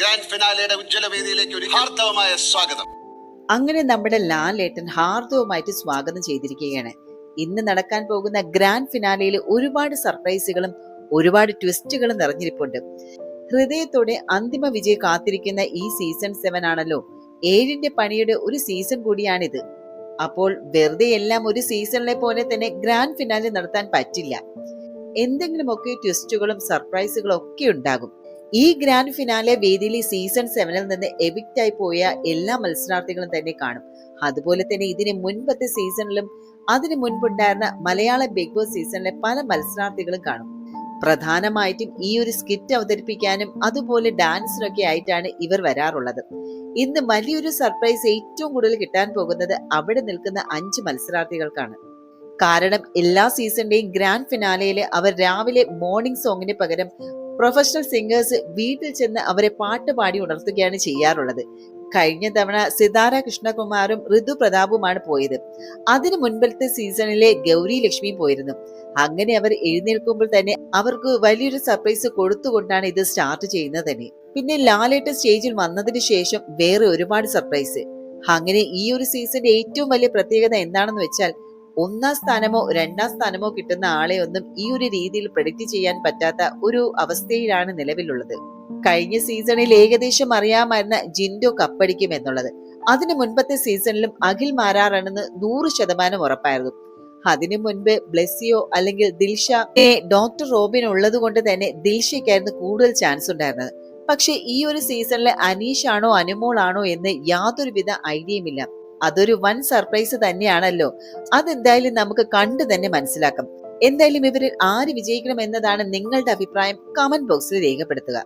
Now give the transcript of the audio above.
Grand ഫിനാലയുടെ ഉജ്ജ്വല വേദിയിലേക്ക് ഒരു ഹാർദവമായ സ്വാഗതം. അങ്ങനെ നമ്മുടെ ലാലേട്ടൻ ഹാർദവുമായിട്ട് സ്വാഗതം ചെയ്തിരിക്കുകയാണ്. ഇന്ന് നടക്കാൻ പോകുന്ന ഗ്രാൻഡ് ഫിനാലയിൽ ഒരുപാട് സർപ്രൈസുകളും ഒരുപാട് ട്വിസ്റ്റുകളും നിറഞ്ഞിരിപ്പുണ്ട്. ഹൃദയത്തോടെ അന്തിമ വിജയം കാത്തിരിക്കുന്ന ഈ സീസൺ 7 ആണല്ലോ. 7ന്റെ പണിയുടെ ഒരു സീസൺ കൂടിയാണിത്. അപ്പോൾ വെറുതെ എല്ലാം ഒരു സീസണിലെ പോലെ തന്നെ ഗ്രാൻഡ് ഫിനാലെ നടത്താൻ പറ്റില്ല. എന്തെങ്കിലുമൊക്കെ ട്വിസ്റ്റുകളും സർപ്രൈസുകളും ഒക്കെ ഉണ്ടാകും. ഈ ഗ്രാൻഡ് ഫിനാലെ വേദിയിൽ സീസൺ 7ൽ നിന്ന് എവിക്റ്റ് ആയി പോയ എല്ലാ മത്സരാർത്ഥികളും തന്നെ കാണും. അതുപോലെ തന്നെ ഇതിന് മുൻപത്തെ സീസണിലും അതിനു മുൻപുണ്ടായിരുന്ന മലയാള ബിഗ് ബോസ് സീസണിലെ പല മത്സരാർത്ഥികളും കാണും. പ്രധാനമായിട്ടും ഈ ഒരു സ്കിറ്റ് അവതരിപ്പിക്കാനും അതുപോലെ ഡാൻസിനൊക്കെ ആയിട്ടാണ് ഇവർ വരാറുള്ളത്. ഇന്ന് വലിയൊരു സർപ്രൈസ് ഏറ്റവും കൂടുതൽ കിട്ടാൻ പോകുന്നത് അവിടെ നിൽക്കുന്ന 5 മത്സരാർത്ഥികൾക്കാണ്. കാരണം എല്ലാ സീസണിന്റെയും ഗ്രാൻഡ് ഫിനാലയില് അവർ രാവിലെ മോർണിംഗ് സോങ്ങിന് പകരം പ്രൊഫഷണൽ സിംഗേഴ്സ് വീട്ടിൽ ചെന്ന് അവരെ പാട്ട് പാടി ഉണർത്തുകയാണ് ചെയ്യാറുള്ളത്. കഴിഞ്ഞ തവണ സിതാര കൃഷ്ണകുമാറും ഋതു പ്രതാപുമാണ് പോയത്. അതിനു മുൻപത്തെ സീസണിലെ ഗൗരി ലക്ഷ്മിയും പോയിരുന്നു. അങ്ങനെ അവർ എഴുന്നേൽക്കുമ്പോൾ തന്നെ അവർക്ക് വലിയൊരു സർപ്രൈസ് കൊടുത്തുകൊണ്ടാണ് ഇത് സ്റ്റാർട്ട് ചെയ്യുന്നത് തന്നെ. പിന്നെ ലാലേട്ടൻ സ്റ്റേജിൽ വന്നതിന് ശേഷം വേറെ ഒരുപാട് സർപ്രൈസ്. അങ്ങനെ ഈ ഒരു സീസണിന്റെ ഏറ്റവും വലിയ പ്രത്യേകത എന്താണെന്ന് വെച്ചാൽ 1ാം സ്ഥാനമോ 2ാം സ്ഥാനമോ കിട്ടുന്ന ആളെ ഒന്നും ഈ ഒരു രീതിയിൽ പ്രെഡിക്റ്റ് ചെയ്യാൻ പറ്റാത്ത ഒരു അവസ്ഥയിലാണ് നിലവിലുള്ളത്. കഴിഞ്ഞ സീസണിൽ ഏകദേശം അറിയാമായിരുന്ന ജിൻഡോ കപ്പടിക്കും എന്നുള്ളത്. അതിനു മുൻപത്തെ സീസണിലും അഖിൽ മാരാറാണെന്ന് 100% ഉറപ്പായിരുന്നു. അതിനു മുൻപ് ബ്ലെസ്സിയോ അല്ലെങ്കിൽ ദിൽഷ ഡോക്ടർ റോബിൻ ഉള്ളത് കൊണ്ട് തന്നെ ദിൽഷയ്ക്കായിരുന്നു കൂടുതൽ ചാൻസ് ഉണ്ടായിരുന്നത്. പക്ഷെ ഈ ഒരു സീസണിലെ അനീഷ് ആണോ അനുമോൾ ആണോ എന്ന് യാതൊരുവിധ ഐഡിയയുമില്ല. അതൊരു വൻ സർപ്രൈസ് തന്നെയാണല്ലോ. അതെന്തായാലും നമുക്ക് കണ്ടു തന്നെ മനസ്സിലാക്കാം. എന്തായാലും ഇവരിൽ ആര് വിജയിക്കണം എന്നതാണ് നിങ്ങളുടെ അഭിപ്രായം കമന്റ് ബോക്സിൽ രേഖപ്പെടുത്തുക.